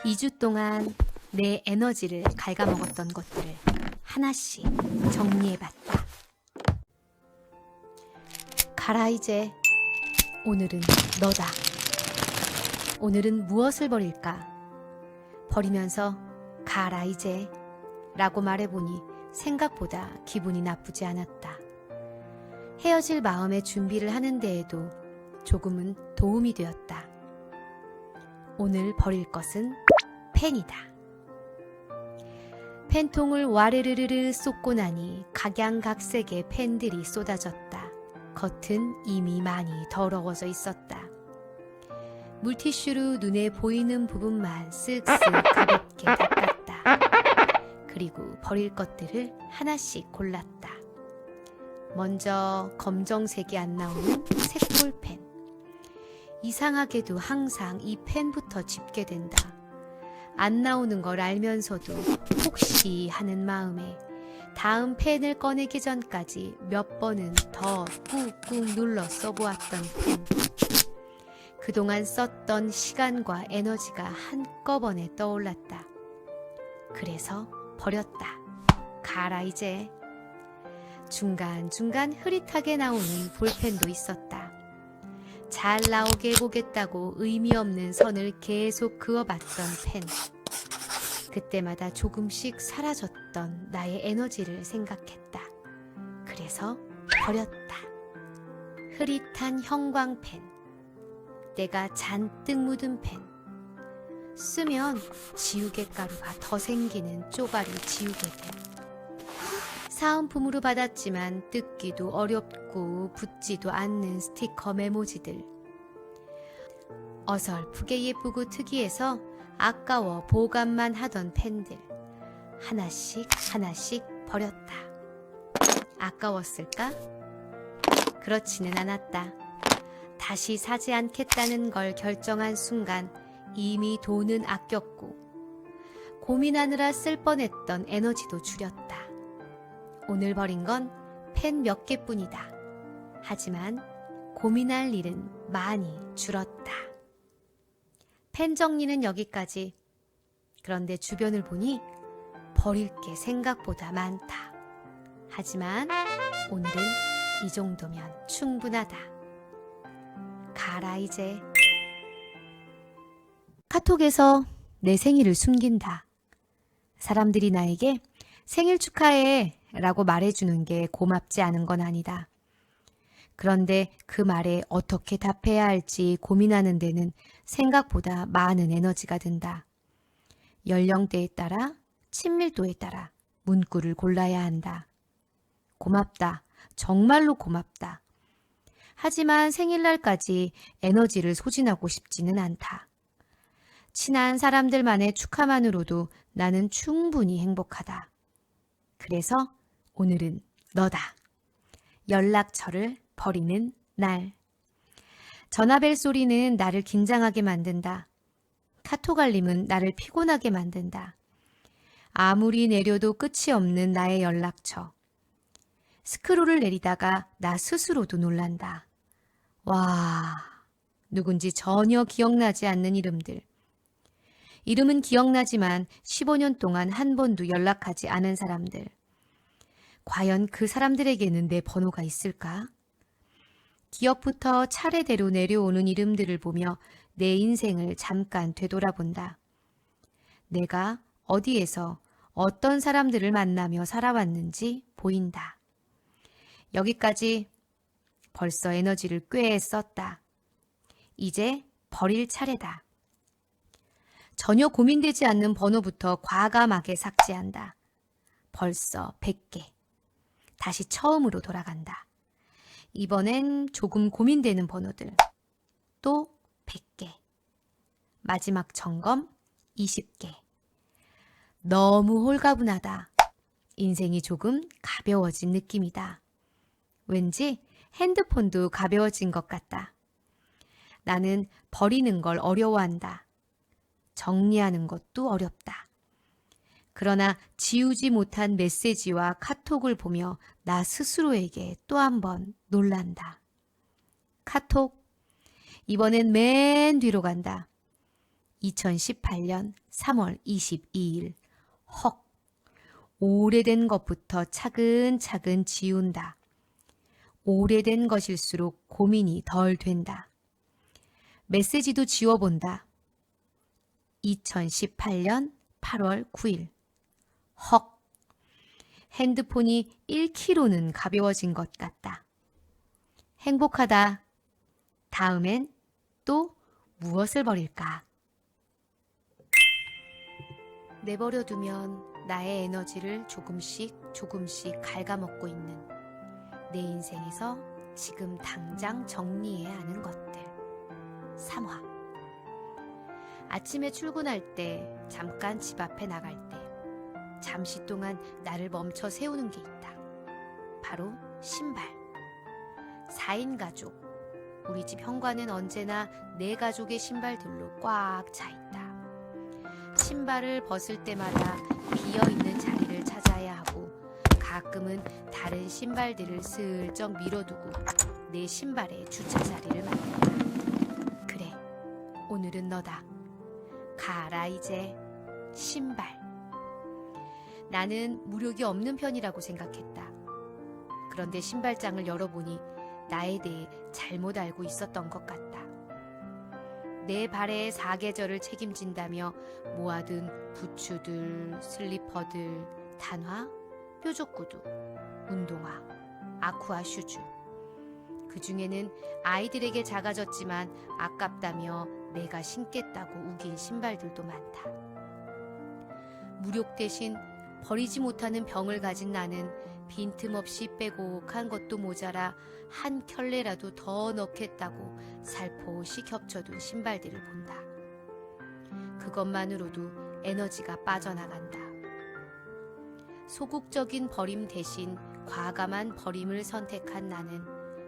2주 동안 내 에너지를 갉아먹었던 것들을 하나씩 정리해봤다. 가라 이제. 오늘은 너다. 오늘은 무엇을 버릴까? 버리면서 가라 이제 라고 말해보니 생각보다 기분이 나쁘지 않았다. 헤어질 마음의 준비를 하는 데에도 조금은 도움이 되었다. 오늘 버릴 것은 펜이다. 펜통을 와르르르르 쏟고 나니 각양각색의 펜들이 쏟아졌다. 겉은 이미 많이 더러워져 있었다. 물티슈로 눈에 보이는 부분만 쓱쓱 가볍게 닦았다. 그리고 버릴 것들을 하나씩 골랐다. 먼저 검정색이 안 나오는 색볼펜. 이상하게도 항상 이 펜부터 집게 된다. 안 나오는 걸 알면서도 혹시 하는 마음에 다음 펜을 꺼내기 전까지 몇 번은 더 꾹꾹 눌러 써보았던 펜. 그동안 썼던 시간과 에너지가 한꺼번에 떠올랐다. 그래서 버렸다. 가라 이제. 중간중간 흐릿하게 나오는 볼펜도 있었다. 잘 나오게 해보겠다고 의미 없는 선을 계속 그어봤던 펜. 그때마다 조금씩 사라졌던 나의 에너지를 생각했다. 그래서 버렸다. 흐릿한 형광펜. 때가 잔뜩 묻은 펜. 쓰면 지우개 가루가 더 생기는 쪼가리 지우개펜. 사은품으로 받았지만 뜯기도 어렵고 붙지도 않는 스티커 메모지들. 어설프게 예쁘고 특이해서 아까워 보관만 하던 펜들. 하나씩 하나씩 버렸다. 아까웠을까? 그렇지는 않았다. 다시 사지 않겠다는 걸 결정한 순간 이미 돈은 아꼈고 고민하느라 쓸 뻔했던 에너지도 줄였다. 오늘 버린 건 펜 몇 개뿐이다. 하지만 고민할 일은 많이 줄었다. 펜 정리는 여기까지. 그런데 주변을 보니 버릴 게 생각보다 많다. 하지만 오늘은 이 정도면 충분하다. 가라 이제. 카톡에서 내 생일을 숨긴다. 사람들이 나에게 생일 축하해 라고 말해주는 게 고맙지 않은 건 아니다. 그런데 그 말에 어떻게 답해야 할지 고민하는 데는 생각보다 많은 에너지가 든다. 연령대에 따라, 친밀도에 따라 문구를 골라야 한다. 고맙다. 정말로 고맙다. 하지만 생일날까지 에너지를 소진하고 싶지는 않다. 친한 사람들만의 축하만으로도 나는 충분히 행복하다. 그래서 오늘은 너다. 연락처를 버리는 날. 전화벨 소리는 나를 긴장하게 만든다. 카톡 알림은 나를 피곤하게 만든다. 아무리 내려도 끝이 없는 나의 연락처. 스크롤을 내리다가 나 스스로도 놀란다. 와, 누군지 전혀 기억나지 않는 이름들. 이름은 기억나지만 15년 동안 한 번도 연락하지 않은 사람들. 과연 그 사람들에게는 내 번호가 있을까? 기억부터 차례대로 내려오는 이름들을 보며 내 인생을 잠깐 되돌아본다. 내가 어디에서 어떤 사람들을 만나며 살아왔는지 보인다. 여기까지 벌써 에너지를 꽤 썼다. 이제 버릴 차례다. 전혀 고민되지 않는 번호부터 과감하게 삭제한다. 벌써 100개. 다시 처음으로 돌아간다. 이번엔 조금 고민되는 번호들. 또 100개. 마지막 점검 20개. 너무 홀가분하다. 인생이 조금 가벼워진 느낌이다. 왠지 핸드폰도 가벼워진 것 같다. 나는 버리는 걸 어려워한다. 정리하는 것도 어렵다. 그러나 지우지 못한 메시지와 카톡을 보며 나 스스로에게 또 한 번 놀란다. 카톡. 이번엔 맨 뒤로 간다. 2018년 3월 22일. 헉! 오래된 것부터 차근차근 지운다. 오래된 것일수록 고민이 덜 된다. 메시지도 지워본다. 2018년 8월 9일. 헉! 핸드폰이 1kg는 가벼워진 것 같다. 행복하다. 다음엔 또 무엇을 버릴까? 내버려두면 나의 에너지를 조금씩 갉아먹고 있는 내 인생에서 지금 당장 정리해야 하는 것들. 3화. 아침에 출근할 때, 잠깐 집 앞에 나갈 때, 잠시 동안 나를 멈춰 세우는 게 있다. 바로 신발. 4인 가족. 우리 집 현관은 언제나 내 가족의 신발들로 꽉 차 있다. 신발을 벗을 때마다 비어있는 자리를 찾아야 하고 가끔은 다른 신발들을 슬쩍 밀어두고 내 신발의 주차 자리를 만든다. 그래, 오늘은 너다. 가라 이제 신발. 나는 무력이 없는 편이라고 생각했다. 그런데 신발장을 열어보니 나에 대해 잘못 알고 있었던 것 같다. 내 발의 사계절을 책임진다며 모아둔 부츠들, 슬리퍼들, 단화, 뾰족구두, 운동화, 아쿠아 슈즈. 그 중에는 아이들에게 작아졌지만 아깝다며 내가 신겠다고 우긴 신발들도 많다. 무력 대신 버리지 못하는 병을 가진 나는 빈틈없이 빼곡한 것도 모자라 한 켤레라도 더 넣겠다고 살포시 겹쳐둔 신발들을 본다. 그것만으로도 에너지가 빠져나간다. 소극적인 버림 대신 과감한 버림을 선택한 나는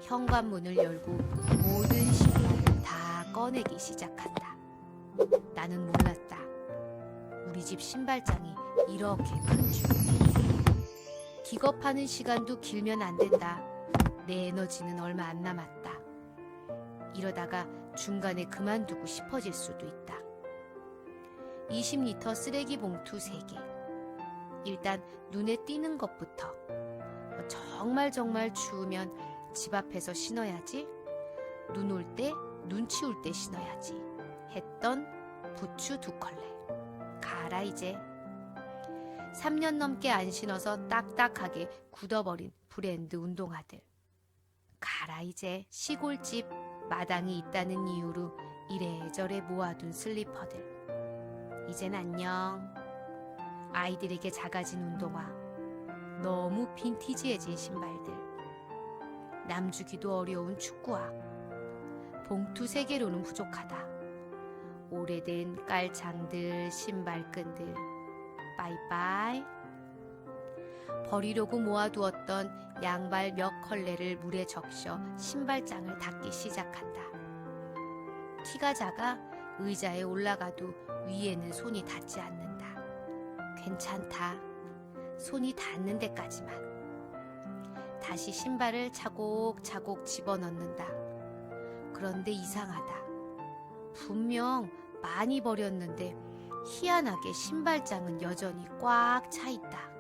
현관문을 열고 모든 신발을 다 꺼내기 시작한다. 나는 몰랐다. 우리 집 신발장이 이렇게 큰 줄. 기겁하는 시간도 길면 안 된다. 내 에너지는 얼마 안 남았다. 이러다가 중간에 그만두고 싶어질 수도 있다. 20리터 쓰레기 봉투 3개. 일단 눈에 띄는 것부터. 정말 추우면 집 앞에서 신어야지. 눈 올 때, 눈 치울 때 신어야지. 했던 부츠 2컬레. 가라 이제. 3년 넘게 안 신어서 딱딱하게 굳어버린 브랜드 운동화들. 가라 이제. 시골집 마당이 있다는 이유로 이래저래 모아둔 슬리퍼들. 이젠 안녕. 아이들에게 작아진 운동화. 너무 빈티지해진 신발들. 남주기도 어려운 축구화. 봉투 3개로는 부족하다. 오래된 깔창들, 신발끈들. 빠이빠이. 버리려고 모아두었던 양발 몇 컬레를 물에 적셔 신발장을 닦기 시작한다. 키가 작아 의자에 올라가도 위에는 손이 닿지 않는다. 괜찮다. 손이 닿는 데까지만. 다시 신발을 차곡차곡 집어넣는다. 그런데 이상하다. 분명 많이 버렸는데 희한하게 신발장은 여전히 꽉 차 있다.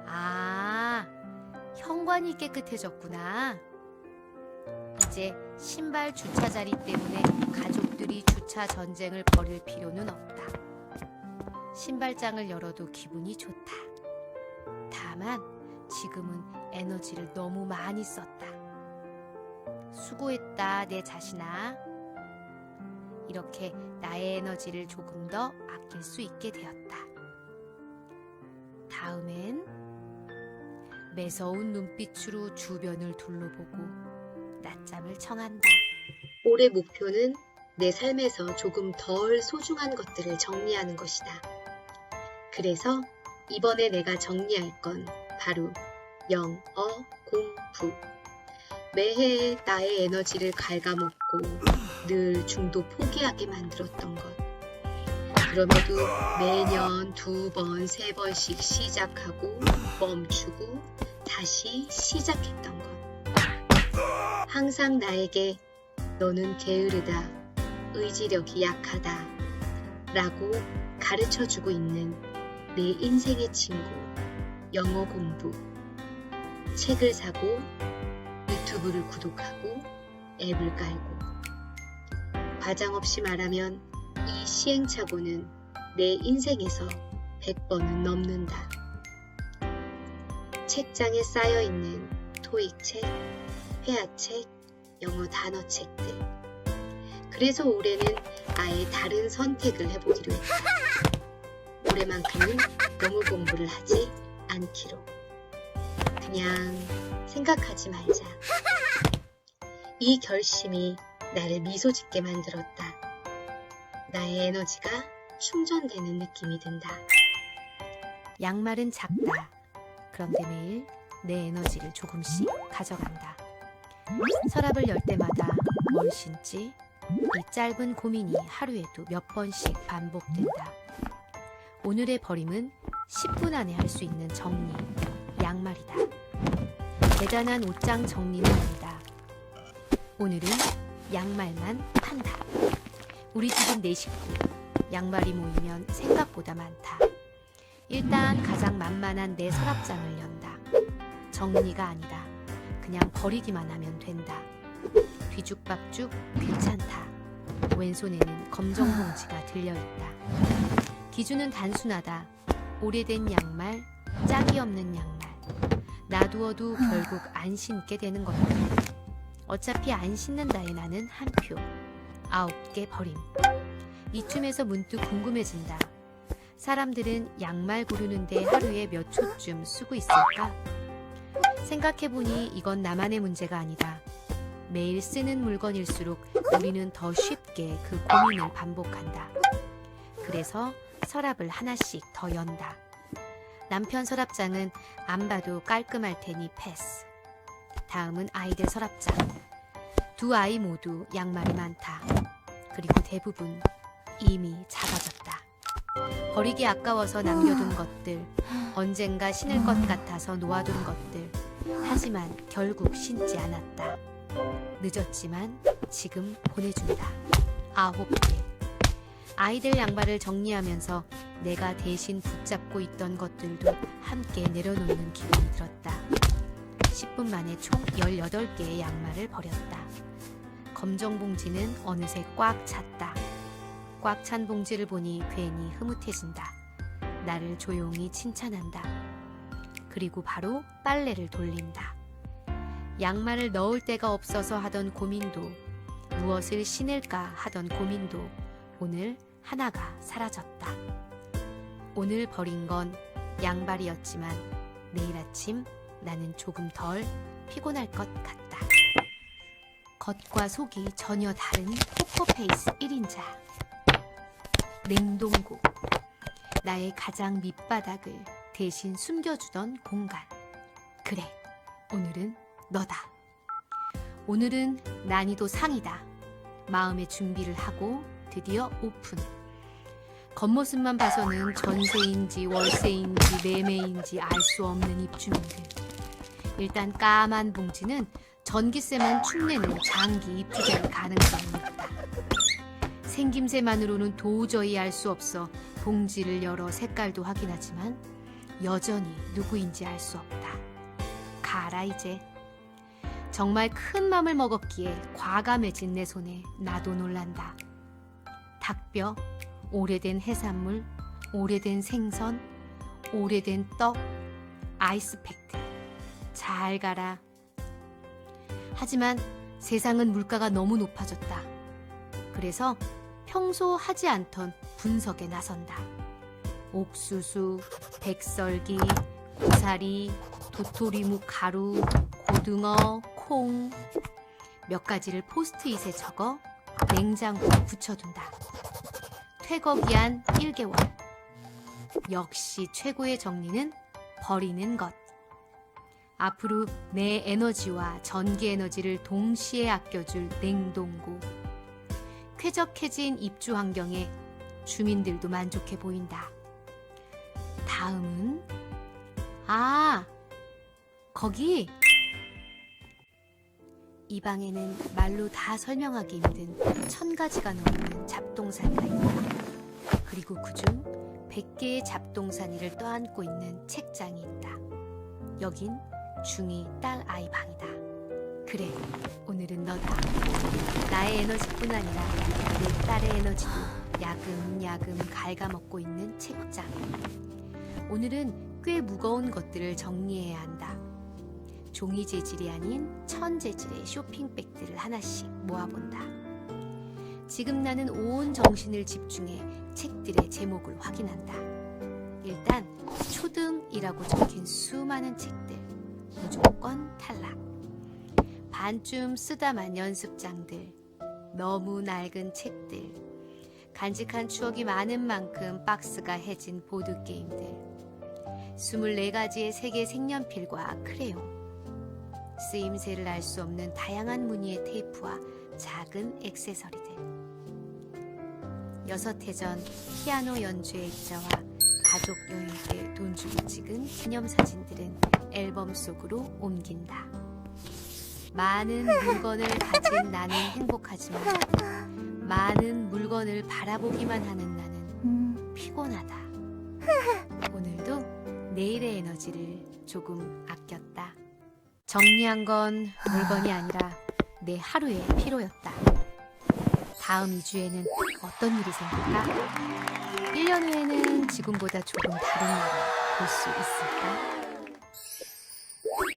아, 현관이 깨끗해졌구나. 이제 신발 주차 자리 때문에 가족들이 주차 전쟁을 벌일 필요는 없다. 신발장을 열어도 기분이 좋다. 다만 지금은 에너지를 너무 많이 썼다. 수고했다, 내 자신아. 이렇게 나의 에너지를 조금 더 아낄 수 있게 되었다. 다음엔 매서운 눈빛으로 주변을 둘러보고 낮잠을 청한다. 올해 목표는 내 삶에서 조금 덜 소중한 것들을 정리하는 것이다. 그래서 이번에 내가 정리할 건 바로 영어 공부. 매해 나의 에너지를 갉아먹고 늘 중도 포기하게 만들었던 것. 그럼에도 매년 2번, 3번씩 시작하고 멈추고 다시 시작했던 것. 항상 나에게 너는 게으르다, 의지력이 약하다 라고 가르쳐주고 있는 내 인생의 친구, 영어 공부. 책을 사고 유튜브를 구독하고 앱을 깔고. 과장 없이 말하면 이 시행착오는 내 인생에서 100번은 넘는다. 책장에 쌓여있는 토익책, 회화책, 영어 단어책들. 그래서 올해는 아예 다른 선택을 해보기로 했다. 올해만큼은 너무 공부를 하지 않기로. 그냥 생각하지 말자. 이 결심이 나를 미소 짓게 만들었다. 나의 에너지가 충전되는 느낌이 든다. 양말은 작다. 그런데 매일 내 에너지를 조금씩 가져간다. 서랍을 열 때마다 뭘 신지? 이 짧은 고민이 하루에도 몇 번씩 반복된다. 오늘의 버림은 10분 안에 할 수 있는 정리, 양말이다. 대단한 옷장 정리는 아니다. 오늘은 양말만 판다. 우리 집은 4식구. 양말이 모이면 생각보다 많다. 일단 가장 만만한 내 서랍장을 연다. 정리가 아니다. 그냥 버리기만 하면 된다. 뒤죽박죽 괜찮다. 왼손에는 검정 봉지가 들려있다. 기준은 단순하다. 오래된 양말, 짝이 없는 양말. 놔두어도 결국 안 신게 되는 것들. 어차피 안 신는다에 나는 한 표. 9개 버림. 이쯤에서 문득 궁금해진다. 사람들은 양말 고르는데 하루에 몇 초쯤 쓰고 있을까? 생각해보니 이건 나만의 문제가 아니다. 매일 쓰는 물건일수록 우리는 더 쉽게 그 고민을 반복한다. 그래서 서랍을 하나씩 더 연다. 남편 서랍장은 안 봐도 깔끔할 테니 패스. 다음은 아이들 서랍장. 두 아이 모두 양말이 많다. 그리고 대부분 이미 작아졌다. 버리기 아까워서 남겨둔 것들, 언젠가 신을 것 같아서 놓아둔 것들. 하지만 결국 신지 않았다. 늦었지만 지금 보내준다. 9개. 아이들 양말을 정리하면서 내가 대신 붙잡고 있던 것들도 함께 내려놓는 기분이 들었다. 10분 만에 총 18개의 양말을 버렸다. 검정 봉지는 어느새 꽉 찼다. 꽉 찬 봉지를 보니 괜히 흐뭇해진다. 나를 조용히 칭찬한다. 그리고 바로 빨래를 돌린다. 양말을 넣을 데가 없어서 하던 고민도, 무엇을 신을까 하던 고민도 오늘 하나가 사라졌다. 오늘 버린 건 양발이었지만 내일 아침 나는 조금 덜 피곤할 것 같다. 겉과 속이 전혀 다른 포커페이스 1인자. 냉동고. 나의 가장 밑바닥을 대신 숨겨주던 공간. 그래, 오늘은 너다. 오늘은 난이도 상이다. 마음의 준비를 하고 드디어 오픈. 겉모습만 봐서는 전세인지 월세인지 매매인지 알 수 없는 입주민들. 일단 까만 봉지는 전기세만 축내는 장기 입주자의 가능성이 있다. 생김새만으로는 도저히 알 수 없어 봉지를 열어 색깔도 확인하지만 여전히 누구인지 알 수 없다. 가라 이제. 정말 큰 맘을 먹었기에 과감해진 내 손에 나도 놀란다. 닭뼈, 오래된 해산물, 오래된 생선, 오래된 떡, 아이스팩트. 잘 가라. 하지만 세상은 물가가 너무 높아졌다. 그래서 평소 하지 않던 분석에 나선다. 옥수수, 백설기, 고사리, 도토리묵 가루, 고등어, 콩. 몇 가지를 포스트잇에 적어 냉장고에 붙여둔다. 퇴거기한 1개월. 역시 최고의 정리는 버리는 것. 앞으로 내 에너지와 전기 에너지를 동시에 아껴줄 냉동고. 쾌적해진 입주 환경에 주민들도 만족해 보인다. 다음은 거기 이 방에는 말로 다 설명하기 힘든 1000가지가 넘는 잡동사니가 있다. 그리고 그중 100개의 잡동사니를 떠안고 있는 책장이 있다. 여긴 중2 딸 아이 방이다. 그래, 오늘은 너다. 나의 에너지뿐 아니라 내 딸의 에너지도 야금야금 갉아먹고 있는 책장. 오늘은 꽤 무거운 것들을 정리해야 한다. 종이 재질이 아닌 천 재질의 쇼핑백들을 하나씩 모아본다. 지금 나는 온 정신을 집중해 책들의 제목을 확인한다. 일단 초등이라고 적힌 수많은 책들, 무조건 탈락. 반쯤 쓰다만 연습장들, 너무 낡은 책들, 간직한 추억이 많은 만큼 박스가 해진 보드게임들, 24가지의 세계 색연필과 크레용, 쓰임새를 알 수 없는 다양한 무늬의 테이프와 작은 액세서리들, 6해 전 피아노 연주회 입자와 가족 여행 때 돈 주고 찍은 기념사진들은 앨범 속으로 옮긴다. 많은 물건을 가진 나는 행복하지만 많은 물건을 바라보기만 하는 나는 피곤하다. 오늘도 내일의 에너지를 조금 아꼈다. 정리한 건 물건이 아니라 내 하루의 피로였다. 다음 2주에는 어떤 일이 생길까? 1년 후에는 지금보다 조금 다른 나를 볼 수 있을까?